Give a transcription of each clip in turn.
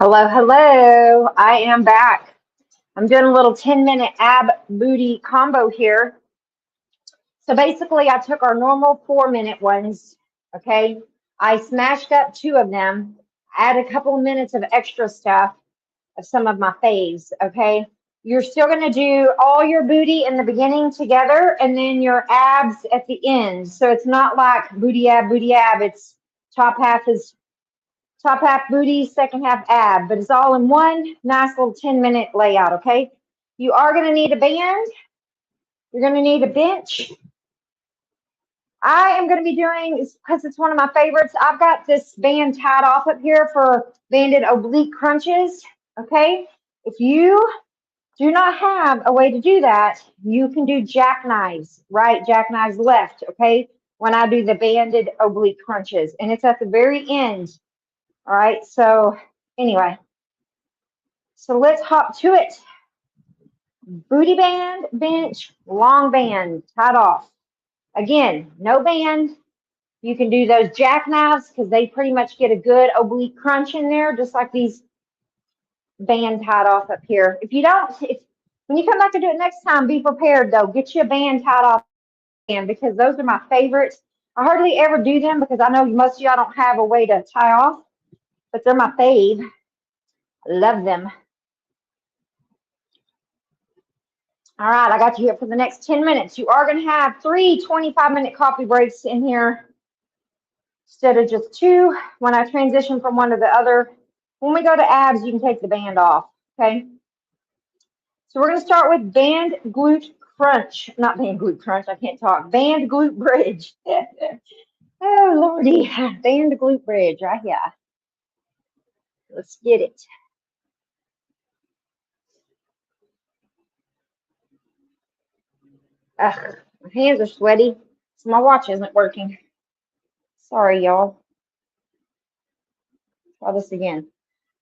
Hello, hello. I am back. I'm doing a little 10-minute ab booty combo here. So basically, I took our normal 4-minute ones, okay? I smashed up two of them, added a couple of minutes of extra stuff of some of my faves, okay? You're still going to do all your booty in the beginning together and then your abs at the end. So it's not like booty ab, booty ab. It's top half booty, second half ab, but it's all in one nice little 10-minute layout, okay? You are going to need a band. You're going to need a bench. I am going to be doing, because it's one of my favorites, I've got this band tied off up here for banded oblique crunches, okay? If you do not have a way to do that, you can do jackknives, right? Jackknives left, okay? When I do the banded oblique crunches, and it's at the very end. All right, so anyway, so let's hop to it. Booty band, bench, long band, tied off. Again, no band. You can do those jackknives because they pretty much get a good oblique crunch in there, just like these band tied off up here. If you don't, when you come back to do it next time, be prepared though. Get you a band tied off because those are my favorites. I hardly ever do them because I know most of y'all don't have a way to tie off, but they're my fave. I love them. All right, I got you here for the next 10 minutes. You are going to have 3 25-minute coffee breaks in here instead of just 2. When I transition from one to the other, when we go to abs, you can take the band off, okay? So we're going to start with band glute crunch. Not band glute crunch, I can't talk. Band glute bridge. Oh, Lordy. Band glute bridge right here. Let's get it. Ugh, my hands are sweaty, so my watch isn't working. Sorry, y'all. Try this again.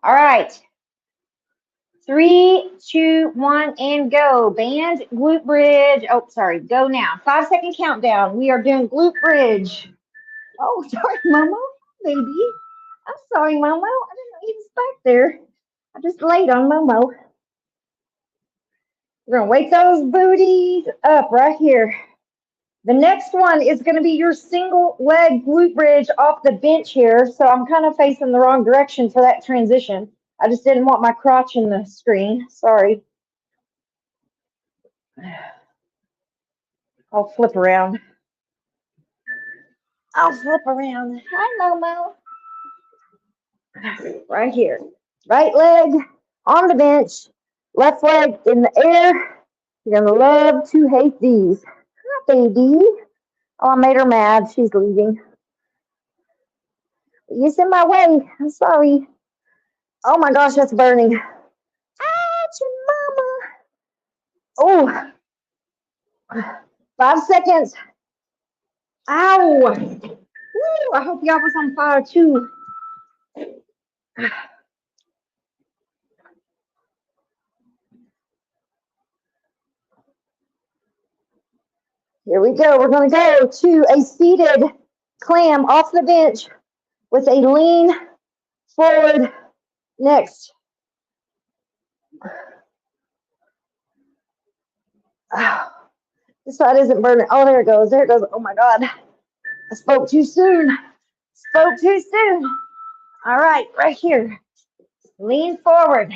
All right. 3, 2, 1, and go. Band glute bridge. Oh, sorry. Go now. 5-second countdown. We are doing glute bridge. Oh, sorry, Momo. Baby. I'm sorry, Momo. I didn't know he was back there. I just laid on Momo. We're going to wake those booties up right here. The next one is going to be your single leg glute bridge off the bench here. So I'm kind of facing the wrong direction for that transition. I just didn't want my crotch in the screen. Sorry. I'll flip around. I'll flip around. Hi, Momo. Right here. Right leg on the bench. Left leg in the air. You're going to love to hate these. Hi, baby. Oh, I made her mad. She's leaving. You're in my way. I'm sorry. Oh, my gosh, that's burning. Ouch, Mama. Oh. 5 seconds. Ow. Woo, I hope y'all was on fire, too. Here we go. We're going to go to a seated clam off the bench with a lean forward next. Oh, this side isn't burning. Oh, there it goes. There it goes. Oh, my God. I spoke too soon. Spoke too soon. All right, right here. Lean forward.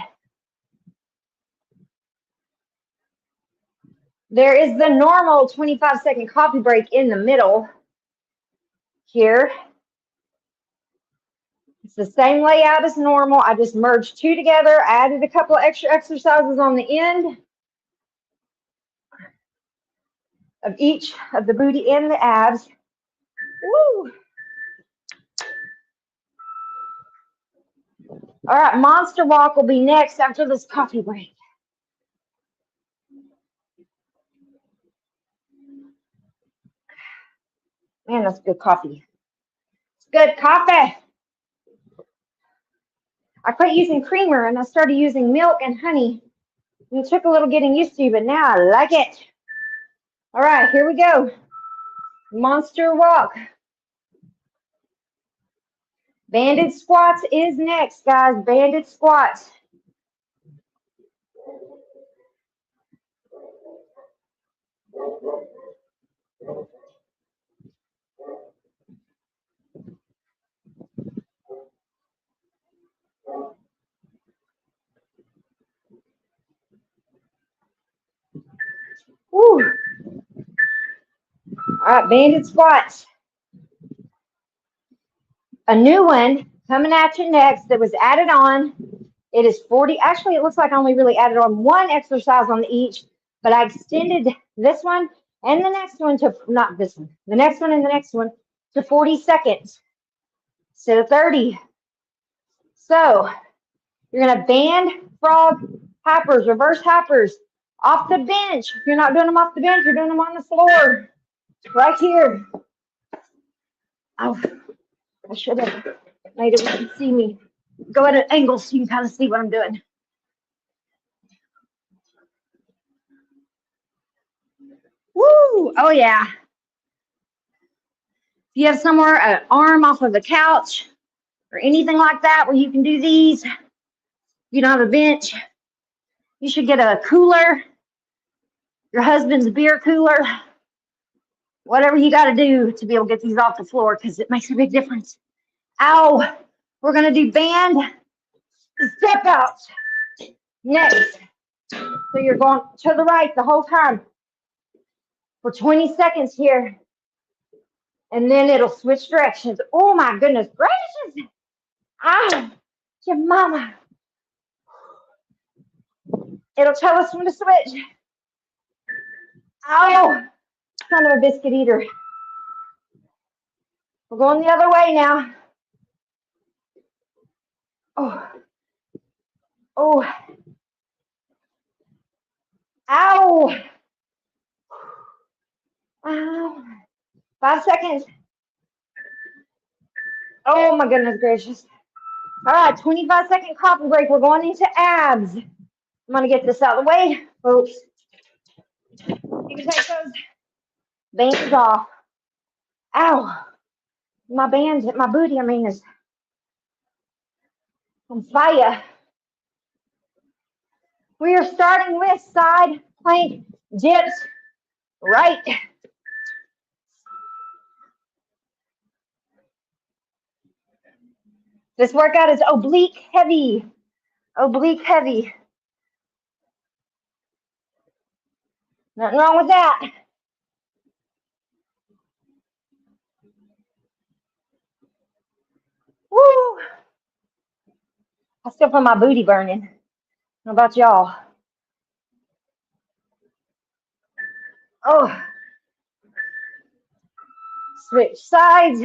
There is the normal 25-second coffee break in the middle here. It's the same layout as normal. I just merged 2 together, added a couple of extra exercises on the end of each of the booty and the abs. Woo! All right, monster walk will be next after this coffee break. Man, that's good coffee. It's good coffee. I quit using creamer and I started using milk and honey. It took a little getting used to, but now I like it. All right, here we go. Monster walk. Banded squats is next, guys. Banded squats. Woo. All right, banded squats. A new one coming at you next that was added on. It is 40. Actually, it looks like I only really added on one exercise on each, but I extended this one and the next one to, not this one, the next one and the next one to 40 seconds instead of 30. So you're going to band frog hoppers, reverse hoppers off the bench. If you're not doing them off the bench, you're doing them on the floor right here. Oh, I should have made it where you can see me. Go at an angle so you can kind of see what I'm doing. Woo! Oh, yeah. If you have somewhere an arm off of the couch or anything like that where you can do these, you don't have a bench, you should get a cooler, your husband's beer cooler, whatever you got to do to be able to get these off the floor because it makes a big difference. Ow! We're going to do band step outs next. So you're going to the right the whole time for 20 seconds here. And then it'll switch directions. Oh my goodness gracious. Ow, your mama. It'll tell us when to switch. Ow, son of a biscuit eater. We're going the other way now. Oh, oh, ow, ow. 5 seconds. Oh my goodness gracious. All right, 25-second coffee break. We're going into abs. I'm going to get this out of the way, folks. You can take those bands off. Ow. My bands, my booty, I mean, is on fire. We are starting with side plank dips. Right. This workout is oblique heavy. Oblique heavy. Nothing wrong with that. Woo! I still feel my booty burning. How about y'all? Oh. Switch sides.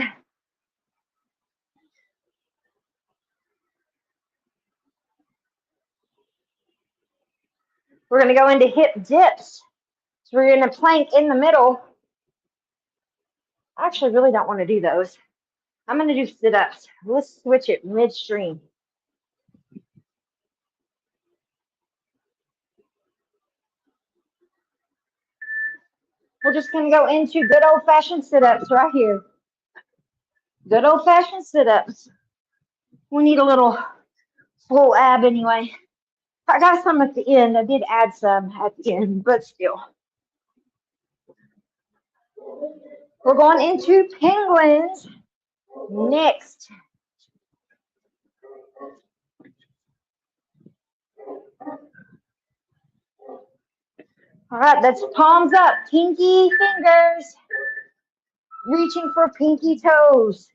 We're going to go into hip dips. So we're going to plank in the middle. I actually really don't want to do those. I'm going to do sit-ups. Let's switch it midstream. We're just going to go into good old-fashioned sit-ups right here. Good old-fashioned sit-ups. We need a little full ab anyway. I got some at the end. I did add some at the end, but still. We're going into penguins next. All right, that's palms up, pinky fingers, reaching for pinky toes.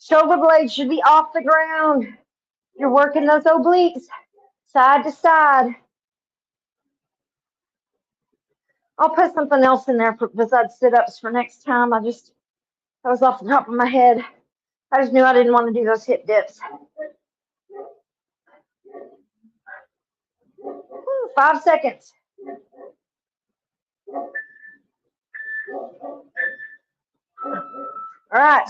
Shoulder blades should be off the ground. You're working those obliques side to side. I'll put something else in there besides sit-ups for next time. That was off the top of my head. I just knew I didn't want to do those hip dips. 5 seconds. All right,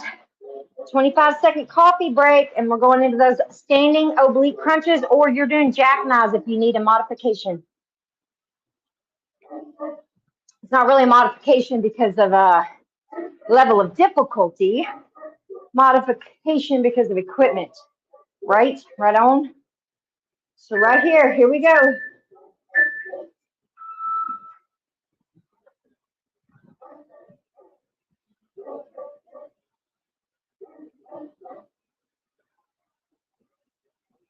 25-second coffee break, and we're going into those standing oblique crunches, or you're doing jackknives if you need a modification. It's not really a modification because of level of difficulty. modification because of equipment. Right? Right on. So right here we go.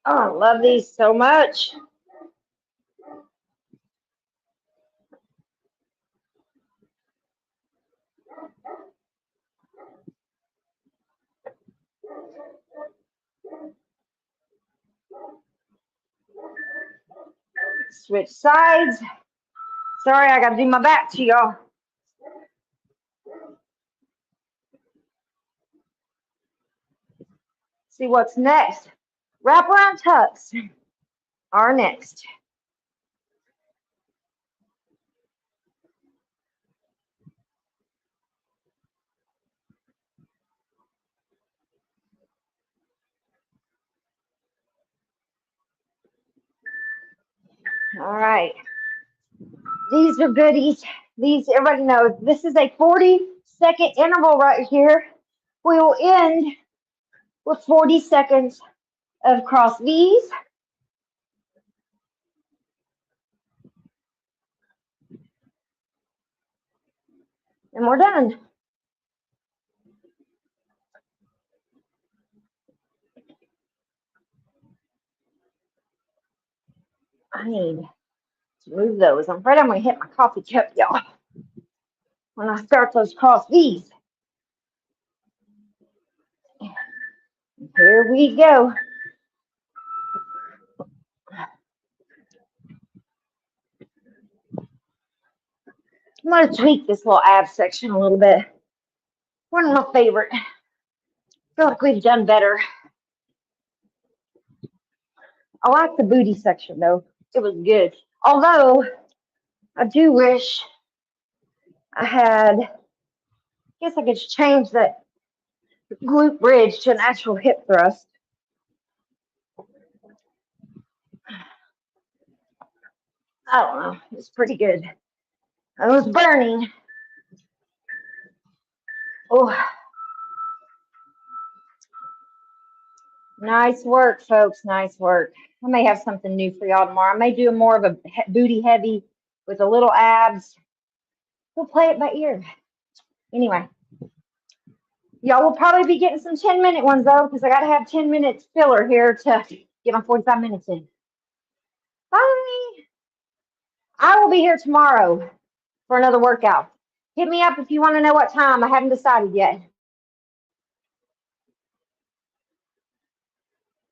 Oh, I love these so much. Switch sides. Sorry, I gotta do my back to y'all. See what's next. Wraparound tucks are next. All right. These are goodies. These, everybody knows, this is a 40-second interval right here. We will end with 40 seconds of cross V's. And we're done. I need to move those. I'm afraid I'm going to hit my coffee cup, y'all, when I start those cross V's. Here we go. I'm going to tweak this little ab section a little bit. One of my favorite. I feel like we've done better. I like the booty section, though. It was good. Although, I do wish I had, I guess I could change that glute bridge to an actual hip thrust. I don't know. It's pretty good. I was burning. Oh, nice work, folks. Nice work. I may have something new for y'all tomorrow. I may do more of a booty heavy with a little abs. We'll play it by ear. Anyway, y'all will probably be getting some 10-minute ones, though, because I got to have 10 minutes filler here to get my 45 minutes in. Bye. I will be here tomorrow for another workout. Hit me up if you want to know what time. I haven't decided yet.